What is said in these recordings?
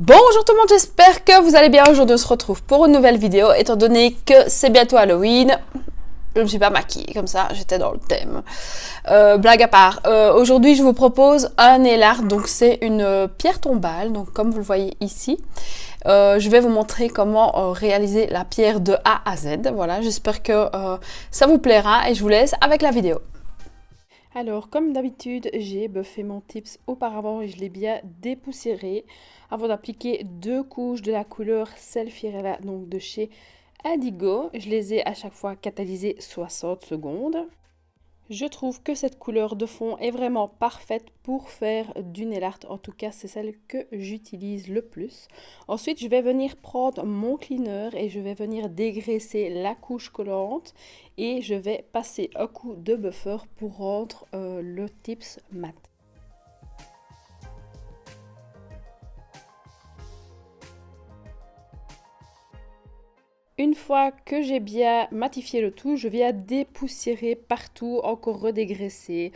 Bonjour tout le monde, j'espère que vous allez bien. Aujourd'hui on se retrouve pour une nouvelle vidéo. Étant donné que c'est bientôt Halloween, je ne me suis pas maquillée, comme ça j'étais dans le thème. Blague à part, aujourd'hui je vous propose un nail art, donc c'est une pierre tombale, donc comme vous le voyez ici. Je vais vous montrer comment réaliser la pierre de A à Z. Voilà, j'espère que ça vous plaira et je vous laisse avec la vidéo. Alors, comme d'habitude, j'ai buffé mon tips auparavant et je l'ai bien dépoussiéré avant d'appliquer 2 couches de la couleur Selfirella, donc de chez Indigo. Je les ai à chaque fois catalysées 60 secondes. Je trouve que cette couleur de fond est vraiment parfaite pour faire du nail art. En tout cas, c'est celle que j'utilise le plus. Ensuite, je vais venir prendre mon cleaner et je vais venir dégraisser la couche collante. Et je vais passer un coup de buffer pour rendre le tips mat. Une fois que j'ai bien matifié le tout, je viens dépoussiérer partout, encore redégraisser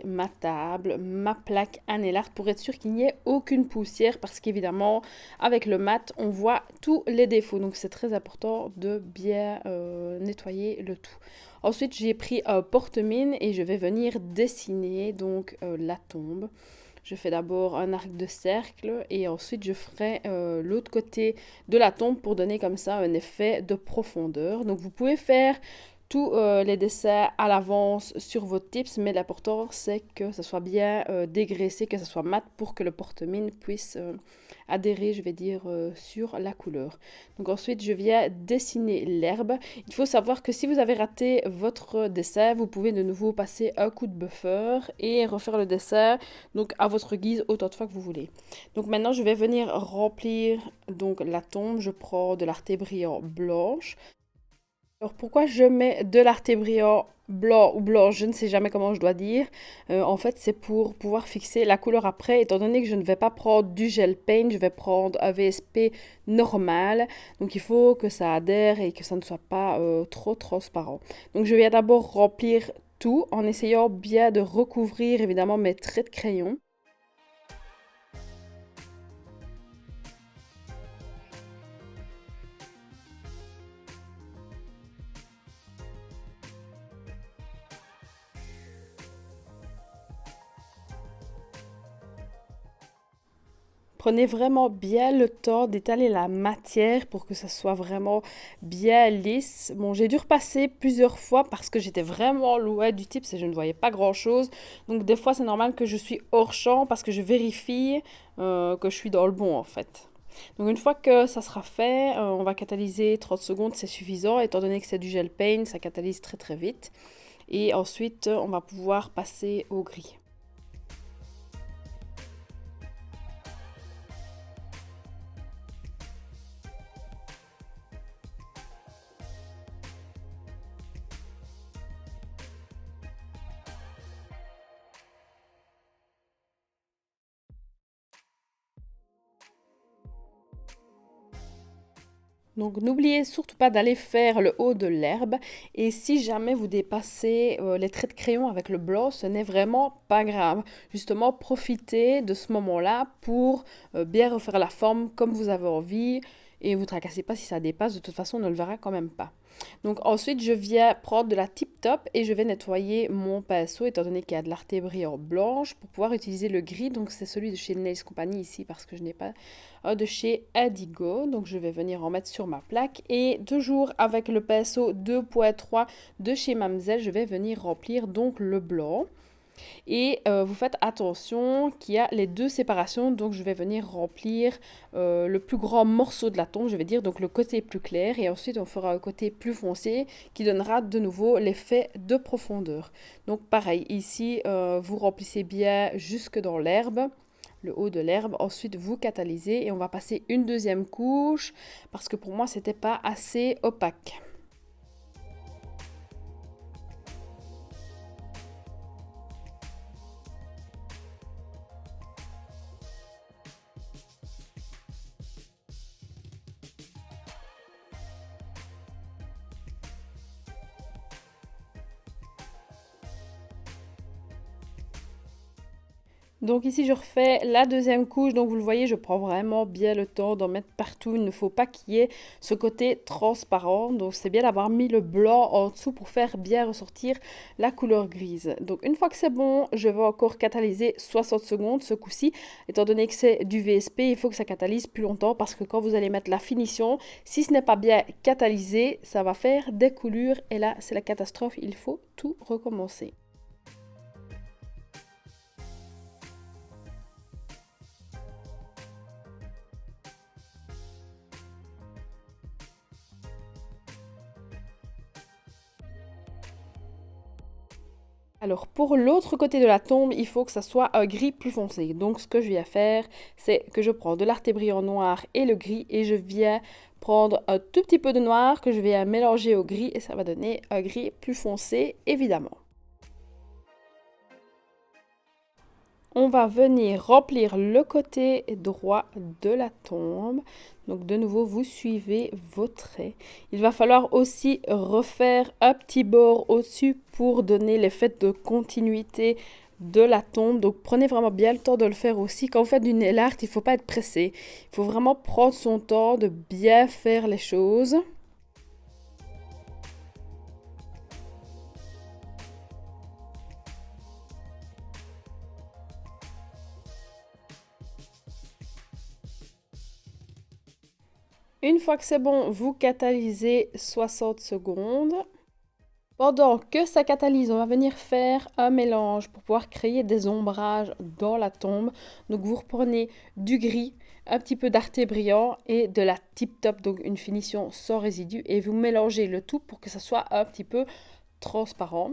ma table, ma plaque à nail art pour être sûr qu'il n'y ait aucune poussière parce qu'évidemment avec le mat on voit tous les défauts, donc c'est très important de bien nettoyer le tout. Ensuite j'ai pris un porte-mine et je vais venir dessiner donc la tombe. Je fais d'abord un arc de cercle et ensuite je ferai l'autre côté de la tombe pour donner comme ça un effet de profondeur. Donc vous pouvez faire tous les dessins à l'avance sur vos tips, mais l'important c'est que ça soit bien dégraissé, que ça soit mat pour que le porte-mine puisse adhérer, je vais dire, sur la couleur. Donc ensuite je viens dessiner l'herbe. Il faut savoir que si vous avez raté votre dessin, vous pouvez de nouveau passer un coup de buffer et refaire le dessin, donc à votre guise autant de fois que vous voulez. Donc maintenant je vais venir remplir donc la tombe. Je prends de l'arte brillant blanche. Alors pourquoi je mets de l'arte brillant blanc ou blanche, je ne sais jamais comment je dois dire. En fait, c'est pour pouvoir fixer la couleur après, étant donné que je ne vais pas prendre du gel paint, je vais prendre un VSP normal. Donc il faut que ça adhère et que ça ne soit pas trop transparent. Donc je viens d'abord remplir tout en essayant bien de recouvrir évidemment mes traits de crayon. Prenez vraiment bien le temps d'étaler la matière pour que ça soit vraiment bien lisse. Bon, j'ai dû repasser plusieurs fois parce que j'étais vraiment loin du tips et je ne voyais pas grand-chose. Donc des fois, c'est normal que je suis hors champ parce que je vérifie que je suis dans le bon en fait. Donc une fois que ça sera fait, on va catalyser 30 secondes, c'est suffisant. Étant donné que c'est du gel paint, ça catalyse très très vite. Et ensuite, on va pouvoir passer au gris. Donc n'oubliez surtout pas d'aller faire le haut de l'herbe et si jamais vous dépassez les traits de crayon avec le blanc, ce n'est vraiment pas grave. Justement, profitez de ce moment-là pour bien refaire la forme comme vous avez envie et vous tracassez pas si ça dépasse, de toute façon on ne le verra quand même pas. Donc ensuite je viens prendre de la tip top et je vais nettoyer mon pinceau étant donné qu'il y a de l'arte brillant blanche pour pouvoir utiliser le gris. Donc c'est celui de chez Nails Company ici parce que je n'ai pas de chez Indigo. Donc je vais venir en mettre sur ma plaque et toujours avec le pinceau 2.3 de chez Mamselle, je vais venir remplir donc le blanc. Et vous faites attention qu'il y a les deux séparations, donc je vais venir remplir le plus grand morceau de la tombe, je vais dire, donc le côté plus clair, et ensuite on fera un côté plus foncé qui donnera de nouveau l'effet de profondeur. Donc pareil, ici vous remplissez bien jusque dans l'herbe, le haut de l'herbe, ensuite vous catalysez et on va passer une deuxième couche parce que pour moi c'était pas assez opaque. Donc ici, je refais la deuxième couche. Donc vous le voyez, je prends vraiment bien le temps d'en mettre partout. Il ne faut pas qu'il y ait ce côté transparent. Donc c'est bien d'avoir mis le blanc en dessous pour faire bien ressortir la couleur grise. Donc une fois que c'est bon, je vais encore catalyser 60 secondes ce coup-ci. Étant donné que c'est du VSP, il faut que ça catalyse plus longtemps parce que quand vous allez mettre la finition, si ce n'est pas bien catalysé, ça va faire des coulures et là, c'est la catastrophe. Il faut tout recommencer. Alors pour l'autre côté de la tombe, il faut que ça soit un gris plus foncé. Donc ce que je viens faire, c'est que je prends de l'Arte Brillant noir et le gris et je viens prendre un tout petit peu de noir que je viens mélanger au gris et ça va donner un gris plus foncé évidemment. On va venir remplir le côté droit de la tombe. Donc de nouveau, vous suivez vos traits. Il va falloir aussi refaire un petit bord au-dessus pour donner l'effet de continuité de la tombe. Donc prenez vraiment bien le temps de le faire aussi. Quand vous faites du nail art, il ne faut pas être pressé. Il faut vraiment prendre son temps de bien faire les choses. Une fois que c'est bon, vous catalysez 60 secondes. Pendant que ça catalyse, on va venir faire un mélange pour pouvoir créer des ombrages dans la tombe. Donc vous reprenez du gris, un petit peu d'Arte Brillant et de la Tip Top, donc une finition sans résidus. Et vous mélangez le tout pour que ça soit un petit peu transparent.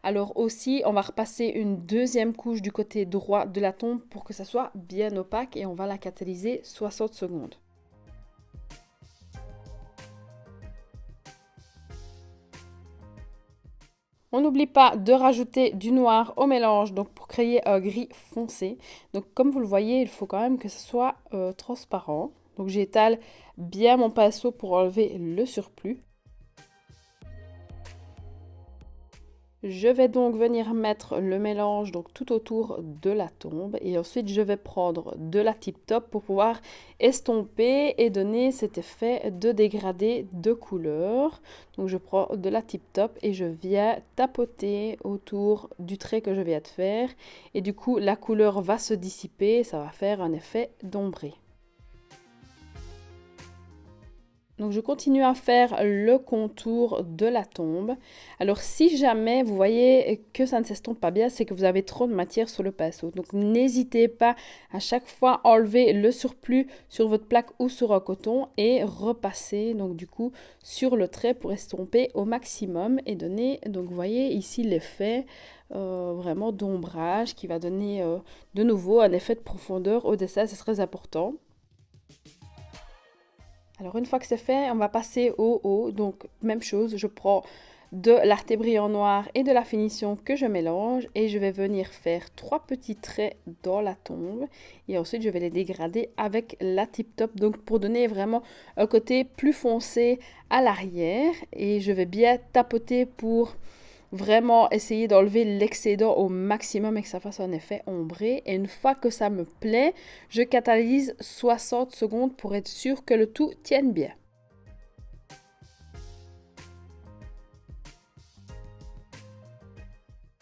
Alors aussi, on va repasser une deuxième couche du côté droit de la tombe pour que ça soit bien opaque et on va la catalyser 60 secondes. On n'oublie pas de rajouter du noir au mélange donc pour créer un gris foncé. Donc comme vous le voyez, il faut quand même que ce soit transparent. Donc j'étale bien mon pinceau pour enlever le surplus. Je vais donc venir mettre le mélange donc tout autour de la tombe et ensuite je vais prendre de la Tip Top pour pouvoir estomper et donner cet effet de dégradé de couleur. Donc je prends de la Tip Top et je viens tapoter autour du trait que je viens de faire et du coup la couleur va se dissiper, ça va faire un effet d'ombré. Donc je continue à faire le contour de la tombe. Alors si jamais vous voyez que ça ne s'estompe pas bien, c'est que vous avez trop de matière sur le pinceau. Donc n'hésitez pas à chaque fois enlever le surplus sur votre plaque ou sur un coton et repasser donc du coup sur le trait pour estomper au maximum et donner, donc vous voyez ici l'effet vraiment d'ombrage qui va donner de nouveau un effet de profondeur au dessin, c'est très important. Alors une fois que c'est fait, on va passer au haut. Donc même chose, je prends de l'Arte Brillant noir et de la finition que je mélange et je vais venir faire 3 petits traits dans la tombe et ensuite je vais les dégrader avec la Tip Top donc pour donner vraiment un côté plus foncé à l'arrière et je vais bien tapoter pour vraiment essayer d'enlever l'excédent au maximum et que ça fasse un effet ombré. Et une fois que ça me plaît, je catalyse 60 secondes pour être sûr que le tout tienne bien.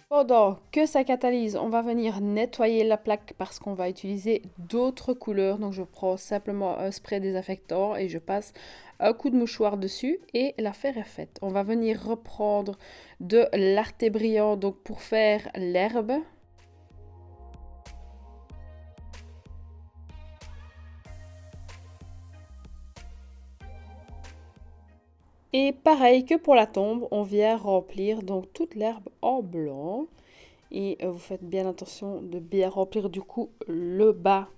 Pendant que ça catalyse, on va venir nettoyer la plaque parce qu'on va utiliser d'autres couleurs. Donc je prends simplement un spray désinfectant et je passe un coup de mouchoir dessus et l'affaire est faite. On va venir reprendre de l'Arte Brillant donc pour faire l'herbe. Et pareil que pour la tombe, on vient remplir donc toute l'herbe en blanc. Et vous faites bien attention de bien remplir du coup le bas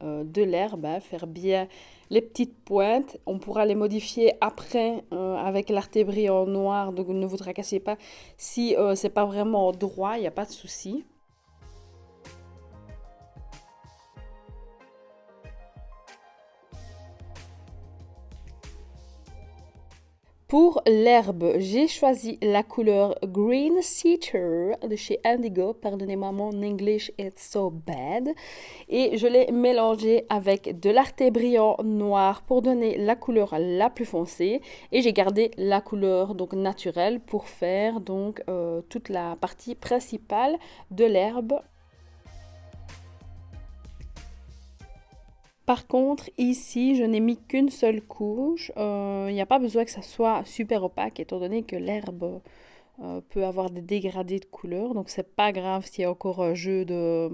de l'herbe, hein, faire bien les petites pointes. On pourra les modifier après avec l'Arte Brillant noir, donc ne vous tracassez pas. Si c'est pas vraiment droit, il n'y a pas de souci. Pour l'herbe, j'ai choisi la couleur Green Cedar de chez Indigo. Pardonnez-moi, mon English is so bad. Et je l'ai mélangé avec de l'Arte brillant noir pour donner la couleur la plus foncée. Et j'ai gardé la couleur donc naturelle pour faire donc toute la partie principale de l'herbe. Par contre, ici, je n'ai mis qu'une seule couche. Il n'y a pas besoin que ça soit super opaque, étant donné que l'herbe peut avoir des dégradés de couleur. Donc, c'est pas grave s'il y a encore un jeu de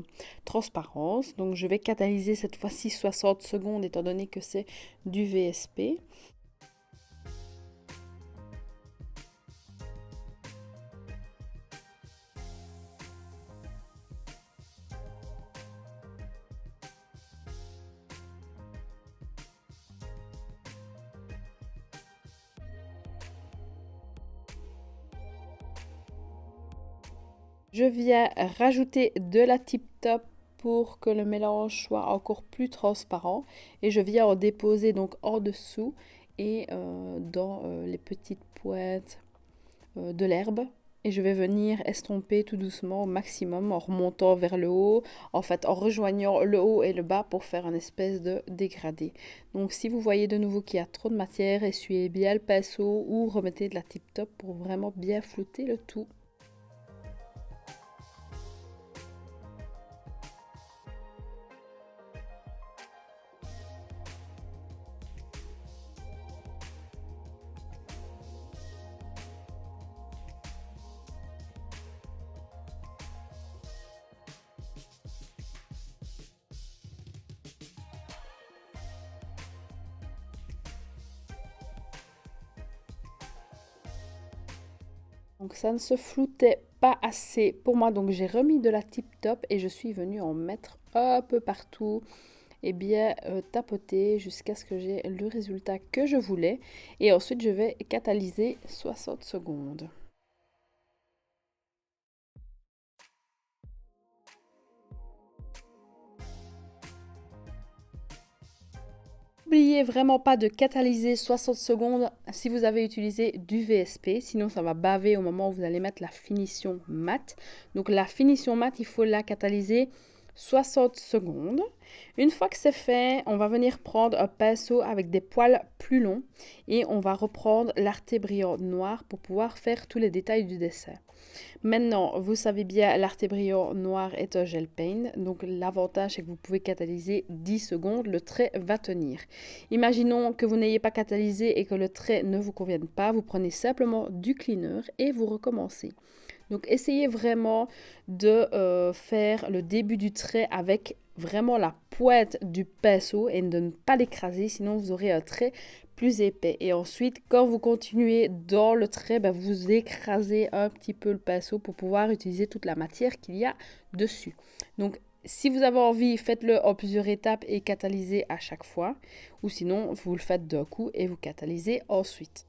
transparence. Donc, je vais catalyser cette fois-ci 60 secondes, étant donné que c'est du VSP. Je viens rajouter de la Tip Top pour que le mélange soit encore plus transparent et je viens en déposer donc en dessous et dans les petites pointes de l'herbe et je vais venir estomper tout doucement au maximum en remontant vers le haut, en fait en rejoignant le haut et le bas pour faire une espèce de dégradé. Donc si vous voyez de nouveau qu'il y a trop de matière, essuyez bien le pinceau ou remettez de la Tip Top pour vraiment bien flouter le tout. Donc ça ne se floutait pas assez pour moi, donc j'ai remis de la Tip Top et je suis venue en mettre un peu partout et bien tapoter jusqu'à ce que j'ai le résultat que je voulais. Et ensuite je vais catalyser 60 secondes. N'oubliez vraiment pas de catalyser 60 secondes si vous avez utilisé du VSP, sinon ça va baver au moment où vous allez mettre la finition mat. Donc la finition mat, il faut la catalyser 60 secondes. Une fois que c'est fait, on va venir prendre un pinceau avec des poils plus longs et on va reprendre l'Arte brillant noir pour pouvoir faire tous les détails du dessin. Maintenant, vous savez bien, l'Arte brillant noir est un gel paint, donc l'avantage c'est que vous pouvez catalyser 10 secondes, le trait va tenir. Imaginons que vous n'ayez pas catalysé et que le trait ne vous convienne pas, vous prenez simplement du cleaner et vous recommencez. Donc essayez vraiment de faire le début du trait avec vraiment la pointe du pinceau et de ne pas l'écraser, sinon vous aurez un trait plus épais. Et ensuite, quand vous continuez dans le trait, vous écrasez un petit peu le pinceau pour pouvoir utiliser toute la matière qu'il y a dessus. Donc si vous avez envie, faites-le en plusieurs étapes et catalysez à chaque fois. Ou sinon, vous le faites d'un coup et vous catalysez ensuite.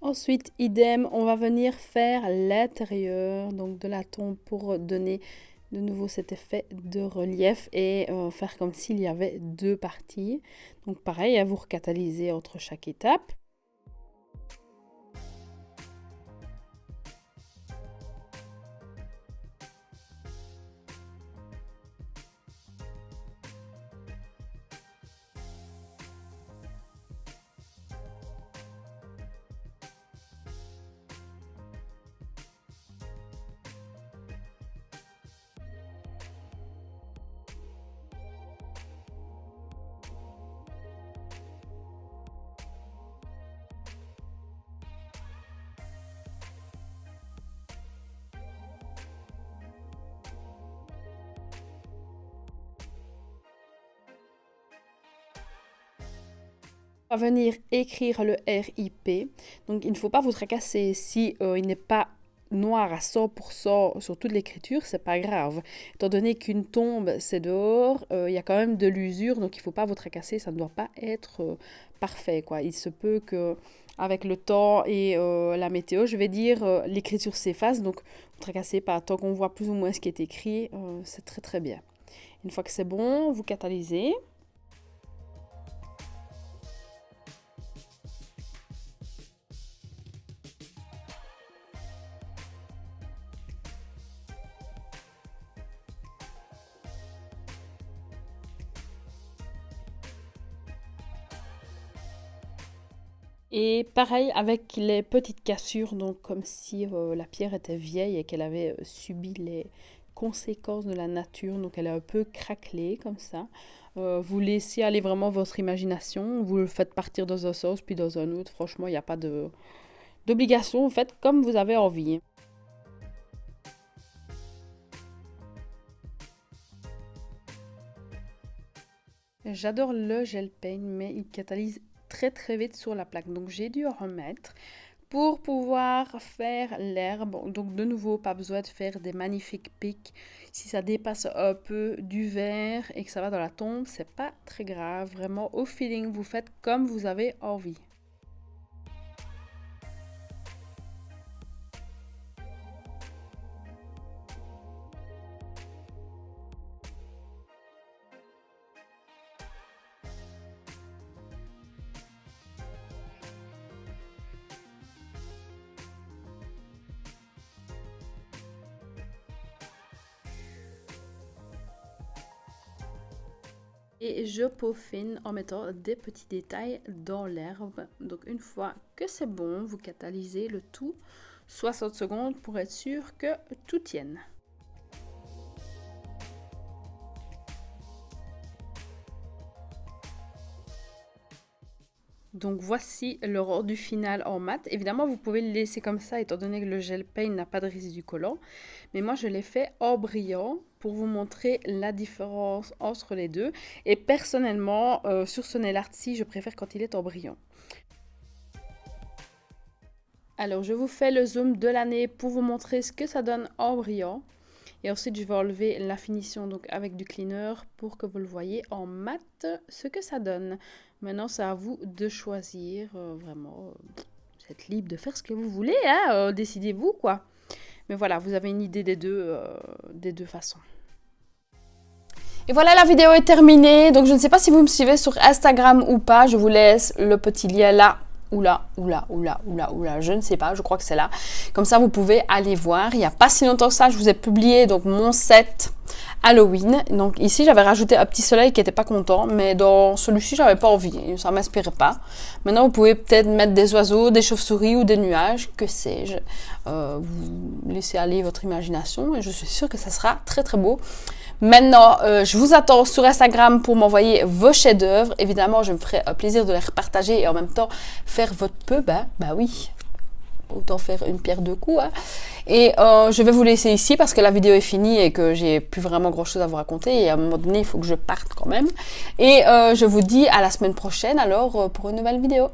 Ensuite, idem, on va venir faire l'intérieur donc de la tombe pour donner de nouveau cet effet de relief et faire comme s'il y avait deux parties. Donc pareil, à vous recatalyser entre chaque étape. On va venir écrire le RIP. Donc il ne faut pas vous tracasser si il n'est pas noir à 100% sur toute l'écriture, c'est pas grave. Étant donné qu'une tombe, c'est dehors, il y a quand même de l'usure, donc il faut pas vous tracasser, ça ne doit pas être parfait, quoi. Il se peut que avec le temps et la météo, je vais dire, l'écriture s'efface, donc vous tracassez pas. Tant qu'on voit plus ou moins ce qui est écrit, c'est très très bien. Une fois que c'est bon, vous catalysez. Et pareil avec les petites cassures, donc comme si la pierre était vieille et qu'elle avait subi les conséquences de la nature, donc elle est un peu craquelée comme ça. Vous laissez aller vraiment votre imagination, vous le faites partir dans un sens puis dans un autre, franchement il n'y a pas d'obligation, vous faites comme vous avez envie. J'adore le gel paint, mais il catalyse très très vite sur la plaque. Donc j'ai dû en remettre pour pouvoir faire l'herbe. Donc de nouveau, pas besoin de faire des magnifiques pics. Si ça dépasse un peu du vert et que ça va dans la tombe, c'est pas très grave. Vraiment au feeling, vous faites comme vous avez envie. Et je peaufine en mettant des petits détails dans l'herbe. Donc une fois que c'est bon, vous catalysez le tout 60 secondes pour être sûr que tout tienne. Donc voici le rendu final en mat. Évidemment, vous pouvez le laisser comme ça étant donné que le gel paint n'a pas de résidu collant. Mais moi, je l'ai fait en brillant pour vous montrer la différence entre les deux. Et personnellement, sur ce nail art-ci, je préfère quand il est en brillant. Alors, je vous fais le zoom de l'année pour vous montrer ce que ça donne en brillant. Et ensuite, je vais enlever la finition donc avec du cleaner pour que vous le voyez en mat ce que ça donne. Maintenant, c'est à vous de choisir. Vraiment, vous êtes libre de faire ce que vous voulez. Hein, décidez-vous, quoi. Mais voilà, vous avez une idée des deux façons. Et voilà, la vidéo est terminée. Donc, je ne sais pas si vous me suivez sur Instagram ou pas. Je vous laisse le petit lien là. Oula, je ne sais pas, je crois que c'est là. Comme ça, vous pouvez aller voir. Il n'y a pas si longtemps que ça, je vous ai publié donc mon set Halloween. Donc ici, j'avais rajouté un petit soleil qui n'était pas content, mais dans celui-ci, j'avais pas envie, ça m'inspirait pas. Maintenant, vous pouvez peut-être mettre des oiseaux, des chauves-souris ou des nuages, que sais-je. Vous laissez aller votre imagination et je suis sûre que ça sera très très beau. Maintenant, je vous attends sur Instagram pour m'envoyer vos chefs-d'œuvre. Évidemment, je me ferai un plaisir de les repartager et en même temps faire votre pub. Hein. Bah oui, autant faire une pierre deux coups. Hein. Et je vais vous laisser ici parce que la vidéo est finie et que j'ai plus vraiment grand-chose à vous raconter. Et à un moment donné, il faut que je parte quand même. Et je vous dis à la semaine prochaine alors pour une nouvelle vidéo.